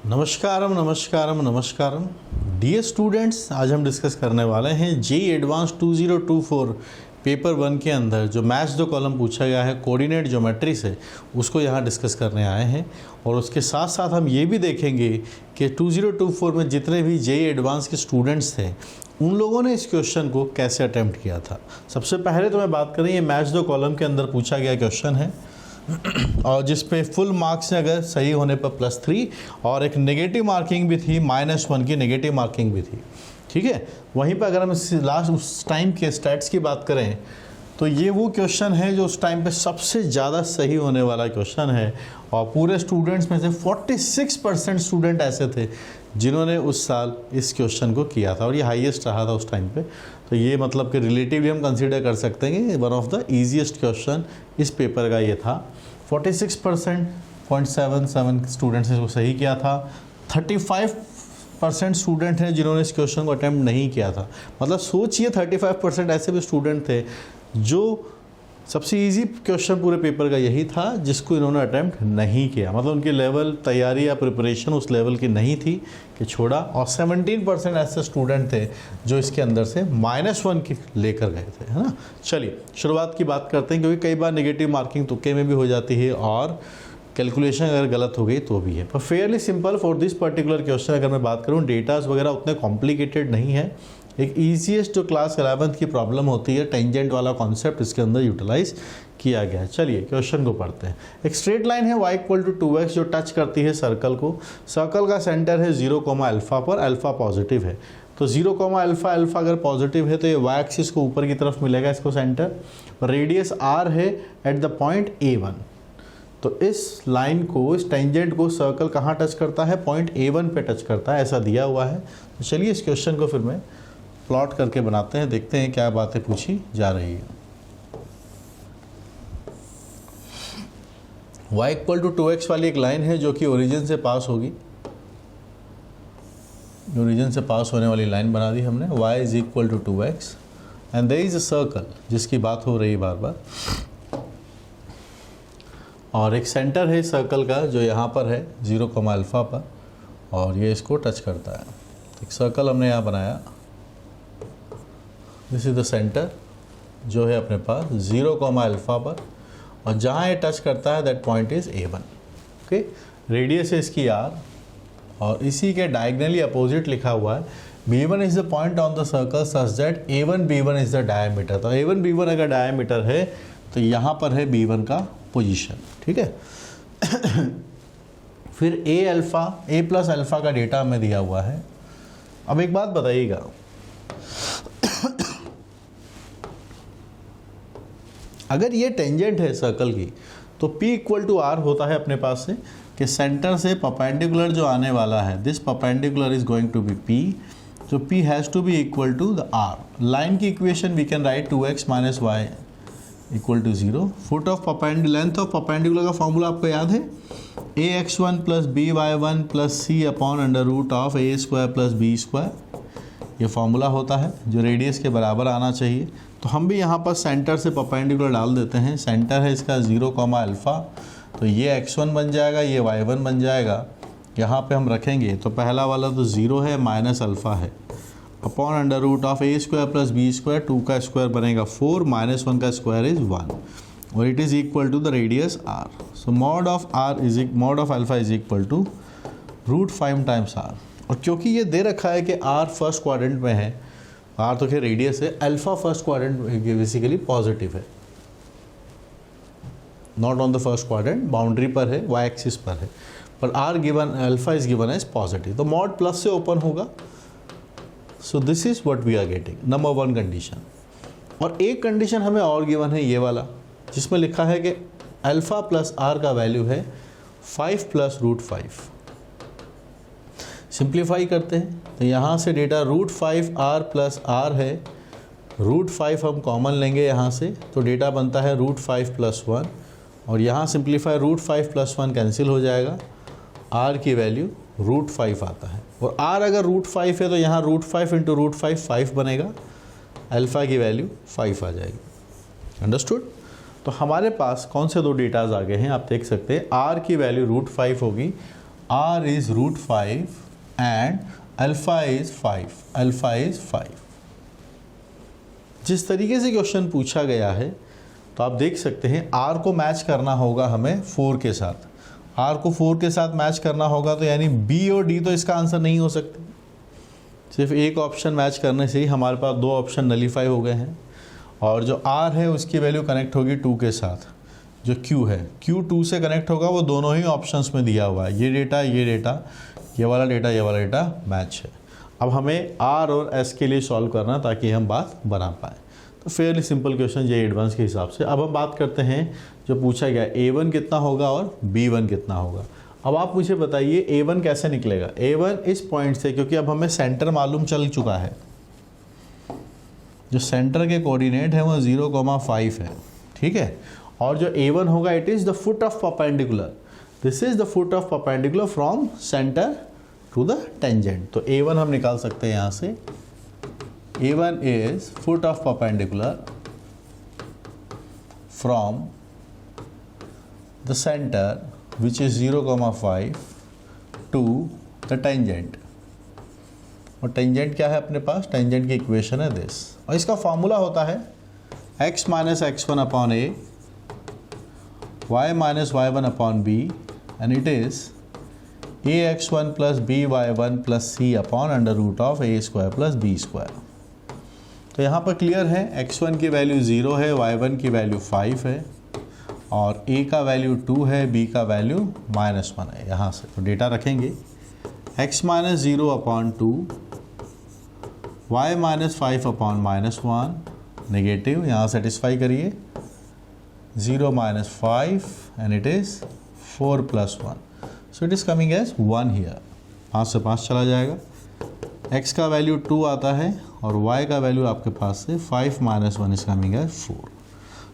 नमस्कारम नमस्कारम नमस्कारम dear students, आज हम discuss करने वाले हैं जेईई एडवांस 2024 पेपर 1 के अंदर जो मैथ्स दो कॉलम पूछा गया है कोऑर्डिनेट ज्योमेट्री से, उसको यहाँ डिस्कस करने आए हैं। और उसके साथ साथ हम ये भी देखेंगे कि 2024 में जितने भी जेईई एडवांस के स्टूडेंट्स थे उन लोगों ने इस क्वेश्चन को कैसे अटैम्प्ट किया था। सबसे पहले तो मैं बात करें, ये मैथ्स दो कॉलम के अंदर पूछा गया क्वेश्चन है और जिस पे फुल मार्क्स है अगर सही होने पर +3 और एक नेगेटिव मार्किंग भी थी, -1 की नेगेटिव मार्किंग भी थी। ठीक है, वहीं पर अगर हम लास्ट उस टाइम के स्टैट्स की बात करें तो ये वो क्वेश्चन है जो उस टाइम पे सबसे ज़्यादा सही होने वाला क्वेश्चन है। और पूरे स्टूडेंट्स में से 46% स्टूडेंट ऐसे थे जिन्होंने उस साल इस क्वेश्चन को किया था और ये हाईएस्ट रहा था उस टाइम पे। तो ये मतलब कि रिलेटिवली हम कंसीडर कर सकते हैं कि one of the easiest question इस पेपर का ये था। 46.77 स्टूडेंट्स ने इसको सही किया था। 35% स्टूडेंट हैं जिन्होंने इस क्वेश्चन को अटैम्प्ट नहीं किया था। मतलब सोचिए 35% ऐसे भी स्टूडेंट थे जो सबसे इजी क्वेश्चन पूरे पेपर का यही था जिसको इन्होंने अटैम्प्ट नहीं किया। मतलब उनकी लेवल तैयारी या प्रिपरेशन उस लेवल की नहीं थी कि छोड़ा। और 17% ऐसे स्टूडेंट थे जो इसके अंदर से -1 की लेकर गए थे, है ना। चलिए शुरुआत की बात करते हैं, क्योंकि कई बार नेगेटिव मार्किंग तुक्के में भी हो जाती है और कैलकुलेशन अगर गलत हो गई तो भी है। पर Fairlie simple for this particular question अगर मैं बात करूँ, डेटाज वगैरह उतने कॉम्प्लिकेटेड नहीं है। एक ईजीएस्ट जो क्लास 11th की प्रॉब्लम होती है, टेंजेंट वाला कॉन्सेप्ट इसके अंदर यूटिलाइज किया गया है। चलिए क्वेश्चन को पढ़ते हैं। एक स्ट्रेट लाइन है y = 2x जो टच करती है सर्कल को। सर्कल का सेंटर है 0, अल्फा पर, अल्फा पॉजिटिव है। तो 0, अल्फा अगर पॉजिटिव है तो ये y एक्सिस को ऊपर की तरफ मिलेगा इसको सेंटर। रेडियस r है एट द पॉइंट A1। तो इस लाइन को, इस टेंजेंट को सर्कल कहाँ टच करता है? पॉइंट A1 पे टच करता है, ऐसा दिया हुआ है। तो चलिए इस क्वेश्चन को फिर मैं प्लॉट करके बनाते हैं, देखते हैं क्या बातें पूछी जा रही है। y = 2x वाली एक लाइन है जो कि ओरिजिन से पास होगी। ओरिजिन से पास होने वाली लाइन बना दी हमने। y = 2x and there is a circle जिसकी बात हो रही है बार बार। और एक सेंटर है सर्कल का जो यहाँ पर है 0, अल्फा पर, और ये इसको टच करता है। एक सर्कल हमने यहाँ बनाया। दिस इज द सेंटर जो है अपने पास 0, अल्फा पर, और जहाँ ये टच करता है that point is A1। Okay, radius है इसकी r, और इसी के डायगनली अपोजिट लिखा हुआ है B1 is the point on the circle such that A1 B1 is the diameter. तो A1 B1 अगर डायमीटर है तो यहाँ पर है B1 का पोजीशन। ठीक है फिर A + अल्फा का डेटा हमें दिया हुआ है। अब एक बात बताइएगा, अगर ये टेंजेंट है सर्कल की तो P = R होता है अपने पास से कि सेंटर से परपेंडिकुलर जो आने वाला है, this perpendicular is going to be P, तो P has to be equal to the R। Line की equation we can write 2x - y = 0। Foot of length of perpendicular का फॉर्मूला आपको याद है, ax1 + by1 + c/√a² + b²। ये formula होता है जो रेडियस के बराबर आना चाहिए। तो हम भी यहाँ पर सेंटर से परपेंडिकुलर डाल देते हैं। सेंटर है इसका 0, अल्फा, तो ये x1 बन जाएगा, ये y1 बन जाएगा। यहाँ पे हम रखेंगे तो पहला वाला तो 0 है, माइनस अल्फ़ा है, अपॉन √a² + b²। 2 का स्क्वायर बनेगा 4, -1 का स्क्वायर इज 1, और it is equal to the radius r। So mod of alpha is equal to √5 times r। और क्योंकि ये दे रखा है कि r फर्स्ट क्वाड्रेंट में है, r तो क्या रेडियस है, alpha first quadrant basically positive है, not on the first quadrant, boundary पर है, y एक्सिस पर है, पर r given, alpha is given as positive, तो मॉड प्लस से ओपन होगा। So this is what we are getting, number 1 condition. और एक कंडीशन हमें और गिवन है ये वाला, जिसमें लिखा है कि अल्फा + r का वैल्यू है 5 + √5। सिंप्लीफाई करते हैं तो यहाँ से डेटा √5r + r है, √5 हम कॉमन लेंगे यहाँ से, तो डेटा बनता है √5 + 1, और यहाँ सिंप्लीफाई √5 + 1 कैंसिल हो जाएगा, r की वैल्यू √5 आता है। और r अगर √5 है तो यहाँ √5 × √5 5 बनेगा, अल्फ़ा की वैल्यू 5 आ जाएगी। अंडरस्टूड? तो हमारे पास कौन से दो डेटाज आ गए हैं आप देख सकते हैं। r की वैल्यू √5 होगी r is √5 and alpha is 5, alpha is 5। जिस तरीके से क्वेश्चन पूछा गया है तो आप देख सकते हैं r को मैच करना होगा हमें 4 के साथ, r को 4 के साथ मैच करना होगा, तो यानी b और d तो इसका आंसर नहीं हो सकते। सिर्फ एक ऑप्शन मैच करने से ही हमारे पास दो ऑप्शन नलीफाई हो गए हैं, और जो r है उसकी वैल्यू कनेक्ट होगी 2 के साथ, जो q है q 2 से कनेक्ट होगा, वो दोनों ही ऑप्शंस में दिया हुआ है, ये डेटा, ये वाला डेटा मैच है। अब हमें r और s के लिए सॉल्व करना ताकि हम बात बना पाएँ। तो फेयरली सिंपल क्वेश्चन ये एडवांस के हिसाब से। अब हम बात करते हैं जो पूछा गया a1 कितना होगा और b1 कितना होगा। अब आप मुझे बताइए a1 कैसे निकलेगा। a1 इस पॉइंट से, क्योंकि अब हमें सेंटर मालूम चल चुका है, जो सेंटर के कोऑर्डिनेट है वो 0,5 है, ठीक है। और जो a1 होगा it is the foot of perpendicular, this is the foot of perpendicular from centre to the tangent. तो a1 हम निकाल सकते हैं यहाँ से, a1 is foot of perpendicular from the centre which is 0,5 to the tangent। और tangent क्या है अपने पास, टेंजेंट की इक्वेशन है दिस, और इसका फॉर्मूला होता है x minus x1 upon a, y minus y1 upon b, and it is ax1 plus by1 plus c upon under root of a square plus b square. तो यहाँ पर clear है x1 की value 0 है, y1 की value 5 है, और a का वैल्यू 2 है, b का वैल्यू -1 है। यहाँ से तो डेटा रखेंगे x minus 0 upon 2, y minus 5 upon -1, negative, यहाँ सेटिस्फाई करिए, 0 minus 5 and it is 4 plus 1, so it is coming as 1 here. 5 से 5 चला जाएगा, x का वैल्यू 2 आता है और y का वैल्यू आपके पास से 5 minus 1 is coming as 4।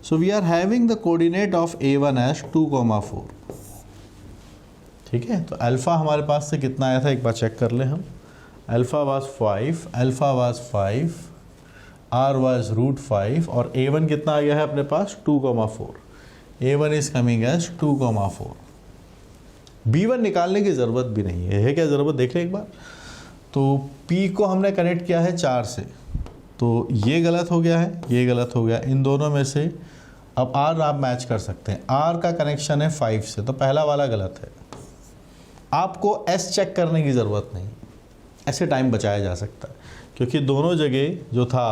So we are having the coordinate of a1 as 2,4। ठीक है, तो अल्फ़ा हमारे पास से कितना आया था एक बार चेक कर लें हम। Alpha was 5, alpha was 5, r was √5, और a1 कितना आ गया है अपने पास 2,4। a1 is coming as 2,4। b1 निकालने की ज़रूरत भी नहीं है क्या ज़रूरत, देख लें एक बार। तो p को हमने कनेक्ट किया है 4 से, तो ये गलत हो गया है, ये गलत हो गया, इन दोनों में से अब r आप मैच कर सकते हैं। r का कनेक्शन है 5 से, तो पहला वाला गलत है। आपको s चेक करने की ज़रूरत नहीं, ऐसे टाइम बचाया जा सकता है, क्योंकि दोनों जगह जो था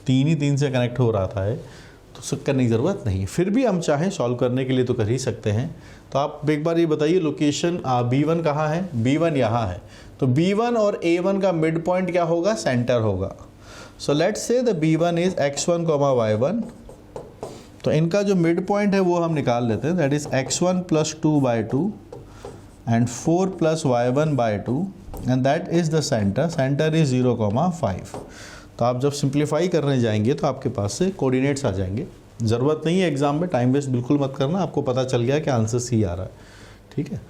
3 ही 3 से कनेक्ट हो रहा था, तो उसको करने की ज़रूरत नहीं। फिर भी हम चाहें सॉल्व करने के लिए तो कर ही सकते हैं। तो आप एक बार ये बताइए लोकेशन b1 कहाँ है, b1 यहाँ है, तो b1 और a1 का मिड पॉइंट क्या होगा, सेंटर होगा। So let's say the b1 is x1, y1, तो इनका जो मिड पॉइंट है वो हम निकाल लेते हैं, that is x1 plus 2/2 and 4 plus y1/2, and that is the centre, centre is 0,5। तो आप जब सिंप्लीफाई करने जाएंगे तो आपके पास से कोऑर्डिनेट्स आ जाएंगे। ज़रूरत नहीं है एग्जाम में टाइम वेस्ट बिल्कुल मत करना, आपको पता चल गया कि आंसर सी आ रहा है, ठीक है।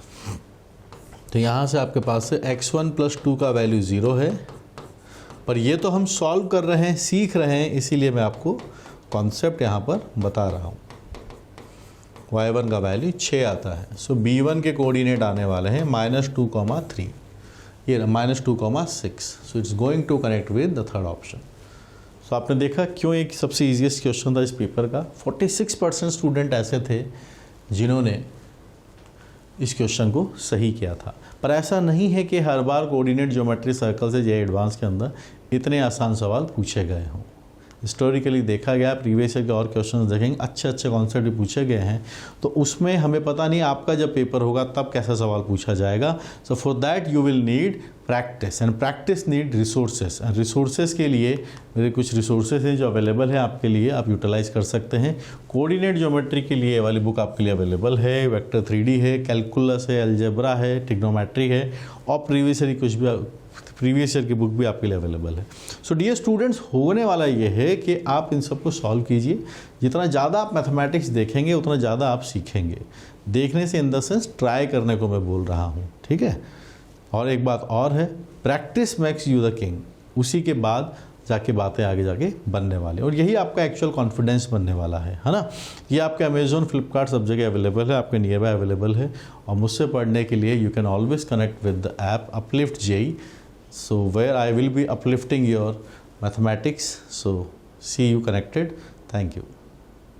तो यहाँ से आपके पास से x1 प्लस 2 का वैल्यू 0 है, पर ये तो हम सॉल्व कर रहे हैं, सीख रहे हैं, इसीलिए मैं आपको कॉन्सेप्ट यहाँ पर बता रहा हूँ। y1 का वैल्यू 6 आता है, सो b1 के कोऑर्डिनेट आने वाले हैं -2,3, ये -2,6, so it's going to connect with the third option. So आपने देखा क्यों एक सबसे ईजीएस्ट क्वेश्चन था इस पेपर का। 46% स्टूडेंट ऐसे थे जिन्होंने इस क्वेश्चन को सही किया था। पर ऐसा नहीं है कि हर बार कोऑर्डिनेट ज्योमेट्री सर्कल से जे एडवांस के अंदर इतने आसान सवाल पूछे गए हों। हिस्टोरिकली देखा गया, प्रीवियस ईयर के और क्वेश्चन देखेंगे, अच्छे अच्छे कॉन्सेप्ट भी पूछे गए हैं, तो उसमें हमें पता नहीं आपका जब पेपर होगा तब कैसा सवाल पूछा जाएगा। So for that you will need practice, and practice need resources, and resources के लिए मेरे कुछ रिसोर्सेज हैं जो अवेलेबल है आपके लिए, आप यूटिलाइज कर सकते हैं। कोऑर्डिनेट ज्योमेट्री के लिए वाली बुक आपके लिए अवेलेबल है, वेक्टर 3D है, कैलकुलस है, अलजेब्रा है, ट्रिग्नोमेट्री है, और प्रीवियस ईयर की बुक भी आपके लिए अवेलेबल है। सो डियर स्टूडेंट्स, होने वाला ये है कि आप इन सबको सॉल्व कीजिए। जितना ज़्यादा आप मैथमेटिक्स देखेंगे उतना ज़्यादा आप सीखेंगे। देखने से इन द सेंस ट्राई करने को मैं बोल रहा हूँ, ठीक है। और एक बात और है, practice makes you the king. उसी के बाद जाके बातें आगे जाके बनने वाली, और यही आपका एक्चुअल कॉन्फिडेंस बनने वाला है ना। ये आपके अमेजोन, फ्लिपकार्ट सब जगह अवेलेबल है, आपके नियर बाय अवेलेबल है। और मुझसे पढ़ने के लिए you can always connect with the app uplift JEE, so where I will be uplifting your mathematics. So see you connected. Thank you.